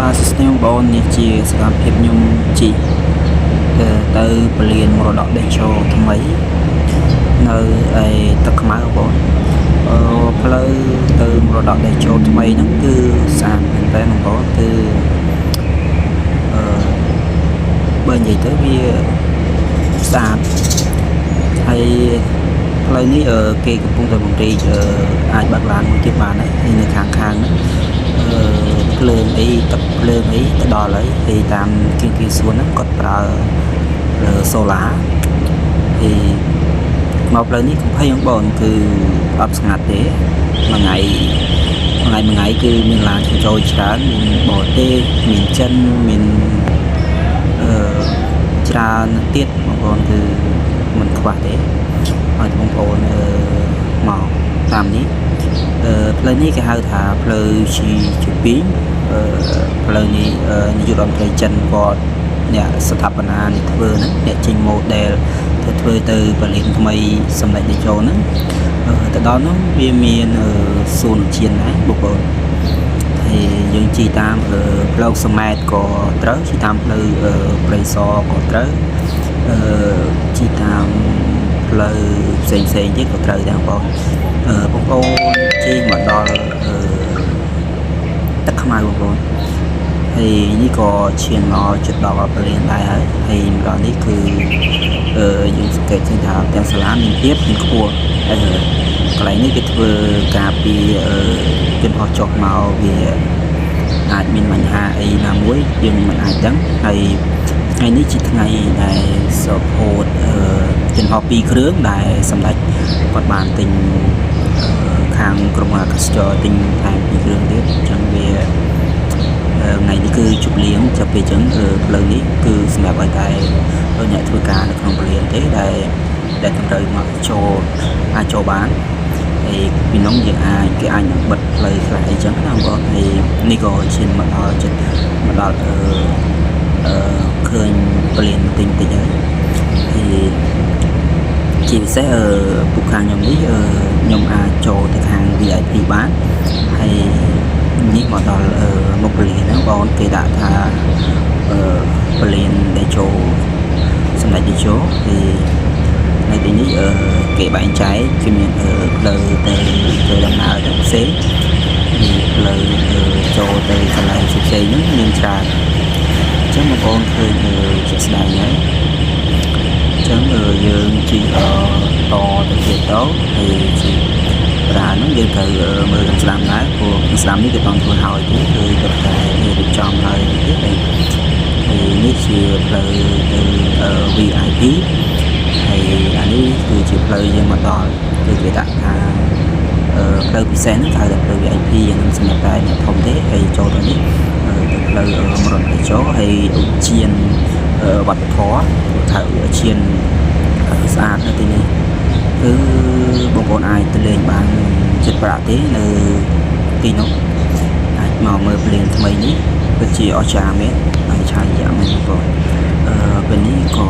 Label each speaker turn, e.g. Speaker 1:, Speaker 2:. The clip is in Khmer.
Speaker 1: បាទសួស្តីបងប្អូននេះជាសកម្មភាពខ្ញុំជីទៅពលានមរតកដេជោថ្មីនៅឯទឹកខ្មៅបងផ្លូវទៅមរតកដេជោថ្មីហ្នឹងគឺស្អាតមែនតើបងប្អូនគឺបើនិយាយទៅវាស្អាតហើយផ្លូវនេះគេកំពុងតែបង្រៀនអាចបើកឡានមួយទៀតបានហើយនៅខាងហ្នឹងភ្លើងអីទឹកភ្លើងអីទៅដល់ហើយតាមគេសួរហ្នឹងគាត់ប្រើសូឡាហើយមកផ្លូវនេះកំភៃបងគឺអត់ស្ងាត់ទេមួយថ្ងៃគឺមានឡានចូលច្រើនមានបរទេសមានចិនមានច្រើនទៀតបងប្អូនគឺមិនខ្វះទេឲ្យបងប្អូនមកតាមនេះផ្លូវនេះគេហៅថាផ្លូវជីពីផ្លូវនេះនាយករដ្ឋមន្ត្រីចិនគាត់អ្នកស្ថាបនានេះធ្វើហ្នឹងអ្នកចេញ model ធ្វើទៅពលានថ្មីសម្ដេចតេជោហ្នឹងទៅដល់នោះវាមានសួនជាតិដែរបងប្អូនហើយយើងជិះតាមផ្លូវសម៉ែតក៏ត្រូវជិះតាមផ្លូវព្រៃសរក៏ត្រូវជិះតាមផ្លូវផ្សេងទៀតក៏ត្រូវដែរបងប្អូនជិះមកដល់ទឹកខ្មៅបងប្អូនហើយនេះក៏ឈានមកជិតដល់ពលានដែរហើយម្ដងនេះគឺយើងសង្កេតឃើញថាទាំងសាលាមានទៀតមានខ្ពស់ហើយកន្លែងនេះគេធ្វើការពីជនហោះចុះមកវាអាចមានបញ្ហាអីណាមួយយើងមិនអាចដឹងហើយថ្ងៃនេះជាថ្ងៃដែលsupportជនហោះ2គ្រឿងដែលសម្ដេចគាត់បានទិញខាងក្រុមអាកាសចរទិញថែម2គ្រឿងទៀតអញ្ចឹងវាថ្ងៃនេះគឺជប់លៀងចាប់ពីអញ្ចឹងផ្លូវនេះគឺសម្រាប់ឲ្យតែអ្នកធ្វើការនៅក្នុងពលានទេដែលតម្រូវមកអាចចូលបានហើយពីនោះយើងគេអាចនឹងបិទផ្លូវខ្លះអីចឹងណាបងប្អូនហើយនេះក៏ឈានមកដល់ចិត្តមកដល់ឃើញពលានតិចហើយជាពិសេសពួកខាងខ្ញុំនេះខ្ញុំអាចចូលទៅខាង VIP បានហើយនេះមកដល់មុខពលានហ្នឹងបងគេដាក់ថាពលានតេជោសម្ដេចតេជោហើយនៅទីនេះគេបែងចែកគេមានផ្លូវទៅធ្វើដំណើរទៅផ្សេងផ្លូវចូលទៅកន្លែងផ្សេងហ្នឹងមានច្រើនអញ្ចឹងបងប្អូនឃើញជាក់ស្ដែងហើយអញ្ចឹងយើងជិះតទៅទៀតទៅហើយជិះប្រាហ្នឹងយើងត្រូវមើលខាងស្ដាំដែរព្រោះខាងស្ដាំនេះគេបានធ្វើហើយទេគឺគាត់តែរៀបចំហើយទៀតហើយនេះជាផ្លូវទៅ VIP ហើយអានេះគឺជាផ្លូវយើងមកដល់គឺគេដាក់ថាផ្លូវពិសេសហ្នឹងហៅថាផ្លូវ VIP ហ្នឹងសម្រាប់តែអ្នកធំទេហើយចូលទៅនេះទៅផ្លូវមរតកតេជោហើយឧទ្យានវប្បធម៌ថាឧទ្យានស្អាតនៅទីនេះគឺបងប្អូនអាចទៅលេងបានចិត្តប្រាក់ទេនៅទីនោះអាចមកមើលពលានថ្មីនេះពិតជាអស្ចារ្យមែនហើយឆាយយ៉ាមែនបងប្អូនពេលនេះក៏